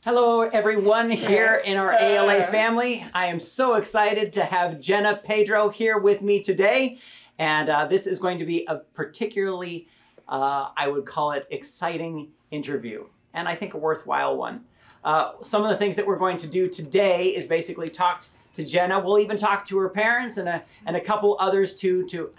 Hello, everyone here in our ALA family. I am so excited to have Gena Pedro here with me today. And this is going to be a particularly, I would call it, exciting interview. And I think a worthwhile one. Some of the things that we're going to do today is basically talk to Gena. We'll even talk to her parents and a couple others too, to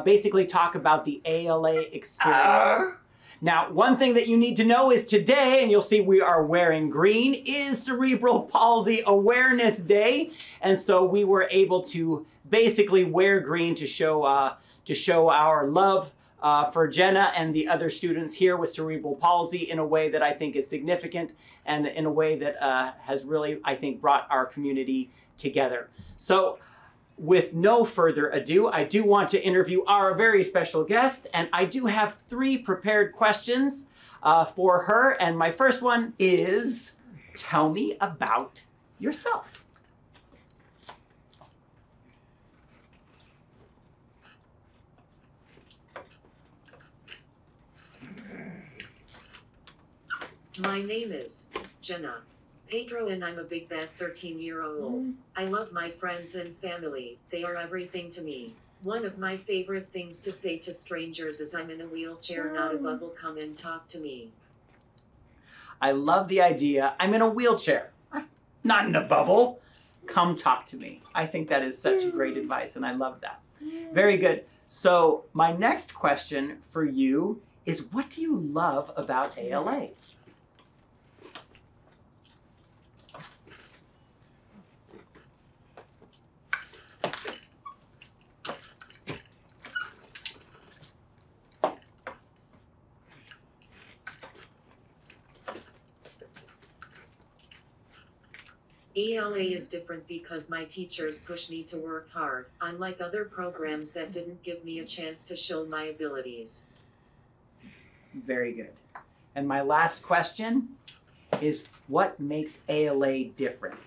basically talk about the ALA experience. Now, one thing that you need to know is today, and you'll see we are wearing green, is Cerebral Palsy Awareness Day. And so we were able to basically wear green to show our love for Gena and the other students here with cerebral palsy in a way that I think is significant and in a way that has really, I think, brought our community together. So, with no further ado, I do want to interview our very special guest, and I do have 3 prepared questions for her. And my first one is, tell me about yourself. My name is Gena Pedro, and I'm a big bad 13-year-old. I love my friends and family. They are everything to me. One of my favorite things to say to strangers is, I'm in a wheelchair, not a bubble. Come and talk to me. I love the idea. I'm in a wheelchair, not in a bubble. Come talk to me. I think that is such great advice, and I love that. Very good. So my next question for you is, what do you love about ALA? ALA is different because my teachers push me to work hard, unlike other programs that didn't give me a chance to show my abilities. Very good. And my last question is, what makes ALA different?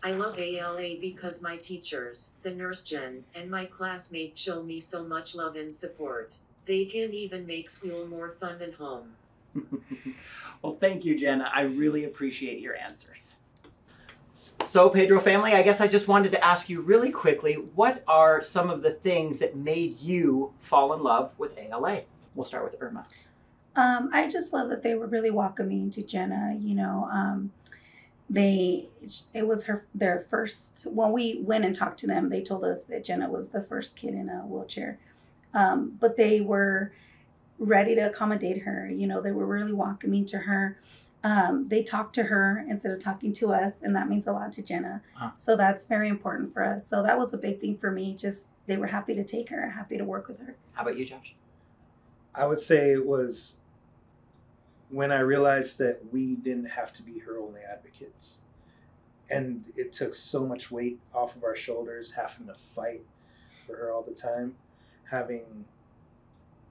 I love ALA because my teachers, the nurse Jen, and my classmates show me so much love and support. They can even make school more fun than home. Well, thank you, Gena. I really appreciate your answers. So, Pedro family, I guess I just wanted to ask you really quickly, what are some of the things that made you fall in love with ALA? We'll start with Irma. I just love that they were really welcoming to Gena. You know, it was their first, when we went and talked to them, they told us that Gena was the first kid in a wheelchair. But they were ready to accommodate her. You know, they were really welcoming to her. They talked to her instead of talking to us, and that means a lot to Gena. So that's very important for us. So that was a big thing for me. Just, they were happy to take her, happy to work with her. How about you, Josh? I would say it was when I realized that we didn't have to be her only advocates. And it took so much weight off of our shoulders, having to fight for her all the time,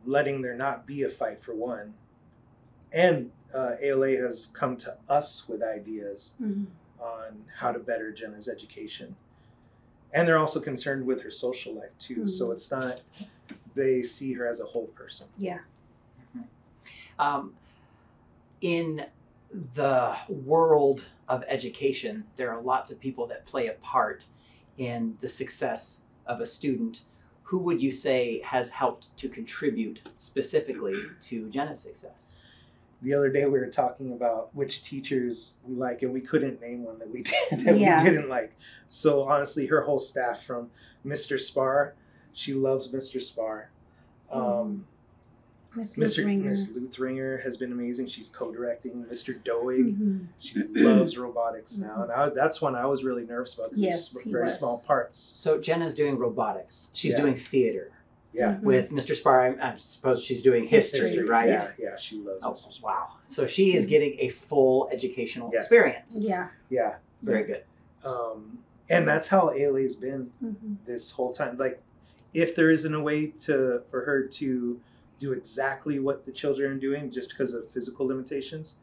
letting there not be a fight, for one. And ALA has come to us with ideas on how to better Gena's education. And they're also concerned with her social life too. So it's not, they see her as a whole person. Yeah. In the world of education, there are lots of people that play a part in the success of a student. Who would you say has helped to contribute specifically to Gena's success? The other day we were talking about which teachers we like, and we couldn't name one that we didn't like. So honestly, her whole staff, from Mr. Spar, she loves Mr. Spar. Miss Luthringer has been amazing. She's co-directing. Mr. Doig, she loves robotics now, and that's one I was really nervous about because it's very small parts. So Gena's doing robotics. She's doing theater. Yeah. With Mr. Spar, I suppose she's doing history, right? Yeah, she loves Mr. Spar. Wow. So she is getting a full educational experience. Yeah. Very good. And that's how ALA has been this whole time. Like, if there isn't a way for her to do exactly what the children are doing just because of physical limitations,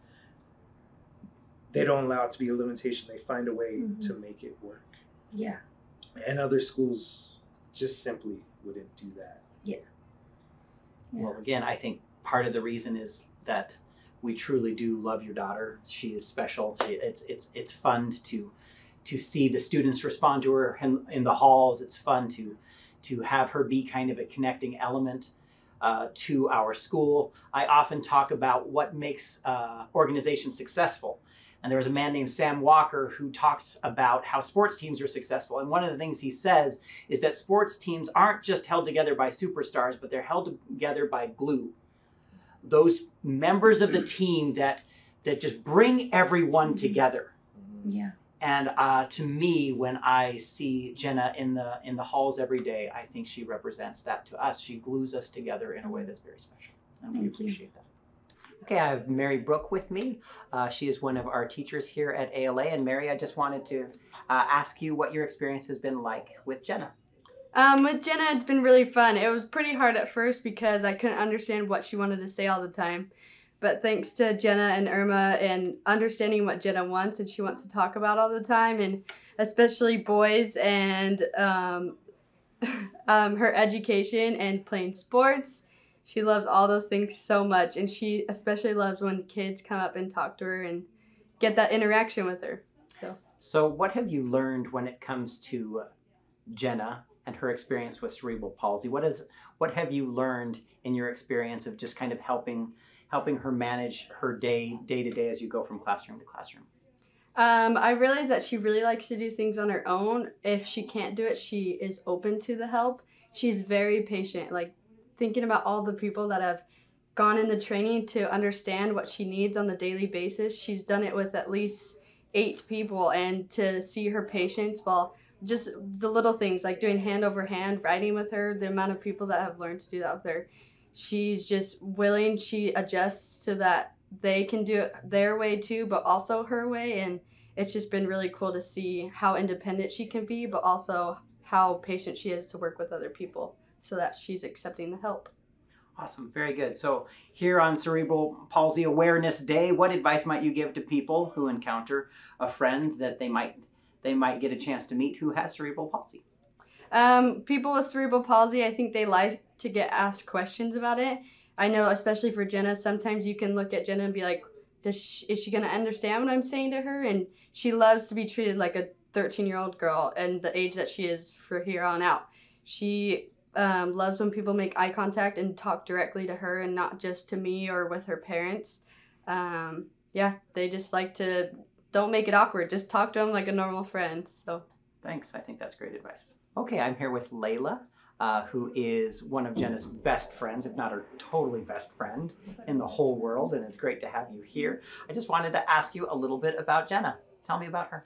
they don't allow it to be a limitation. They find a way to make it work. Yeah. And other schools just simply wouldn't do that. Yeah. Yeah. Well, again, I think part of the reason is that we truly do love your daughter. She is special. It's fun to see the students respond to her in the halls. It's fun to have her be kind of a connecting element to our school. I often talk about what makes organizations successful. And there was a man named Sam Walker who talks about how sports teams are successful. And one of the things he says is that sports teams aren't just held together by superstars, but they're held together by glue. Those members of the team that just bring everyone together. Yeah. And to me, when I see Gena in the halls every day, I think she represents that to us. She glues us together in a way that's very special. And we appreciate that. Okay, I have Mary Brooke with me. She is one of our teachers here at ALA. And Mary, I just wanted to ask you what your experience has been like with Gena. With Gena, it's been really fun. It was pretty hard at first because I couldn't understand what she wanted to say all the time. But thanks to Gena and Irma and understanding what Gena wants and she wants to talk about all the time, and especially boys and her education and playing sports, she loves all those things so much. And she especially loves when kids come up and talk to her and get that interaction with her. So what have you learned when it comes to Gena and her experience with cerebral palsy? What have you learned in your experience of just kind of helping her manage her day to day as you go from classroom to classroom? I realized that she really likes to do things on her own. If she can't do it, she is open to the help. She's very patient, like thinking about all the people that have gone in the training to understand what she needs on the daily basis. She's done it with at least 8 people, and to see her patience, well, just the little things like doing hand over hand writing with her, the amount of people that have learned to do that with her, she's just willing. She adjusts so that they can do it their way too, but also her way. And it's just been really cool to see how independent she can be, but also how patient she is to work with other people so that she's accepting the help. Awesome. Very good. So here on Cerebral Palsy Awareness Day, what advice might you give to people who encounter a friend that they might get a chance to meet who has cerebral palsy? People with cerebral palsy, I think they like to get asked questions about it. I know, especially for Gena, sometimes you can look at Gena and be like, is she going to understand what I'm saying to her? And she loves to be treated like a 13-year-old girl and the age that she is for here on out. She loves when people make eye contact and talk directly to her and not just to me or with her parents. Yeah, they just like to, don't make it awkward. Just talk to them like a normal friend. So thanks. I think that's great advice. Okay, I'm here with Layla, who is one of Gena's best friends, if not her totally best friend in the whole world, and it's great to have you here. I just wanted to ask you a little bit about Gena. Tell me about her.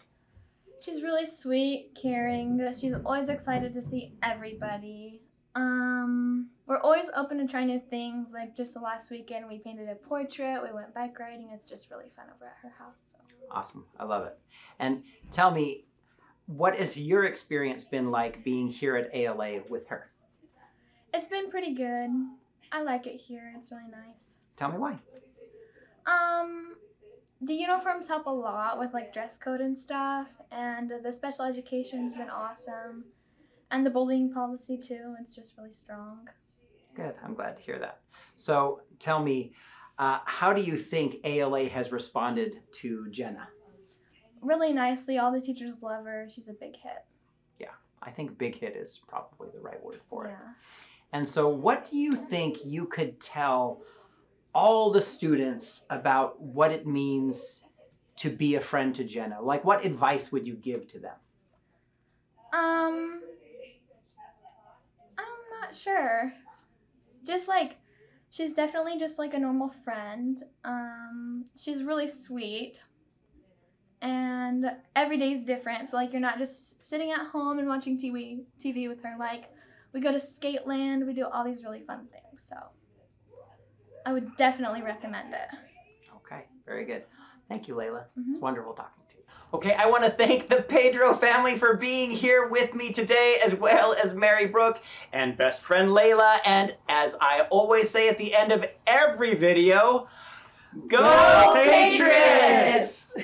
She's really sweet, caring. She's always excited to see everybody. We're always open to trying new things. Like just the last weekend, we painted a portrait. We went bike riding. It's just really fun over at her house. So. Awesome. I love it. And tell me, what has your experience been like being here at ALA with her? It's been pretty good. I like it here. It's really nice. Tell me why. The uniforms help a lot with like dress code and stuff, and the special education's been awesome, and the bullying policy too. It's just really strong. Good. I'm glad to hear that. So tell me, how do you think ALA has responded to Gena? Really nicely. All the teachers love her. She's a big hit. Yeah, I think big hit is probably the right word for it. Yeah. And so what do you think you could tell all the students about what it means to be a friend to Gena? Like, what advice would you give to them? I'm not sure. Just like, she's definitely just like a normal friend. She's really sweet. And every day's different. So like, you're not just sitting at home and watching TV with her. Like, we go to skate land. We do all these really fun things. So I would definitely recommend it. Okay, very good. Thank you, Layla. Mm-hmm. It's wonderful talking to you. Okay, I want to thank the Pedro family for being here with me today, as well as Mary Brooke and best friend Layla. And as I always say at the end of every video, go Patriots!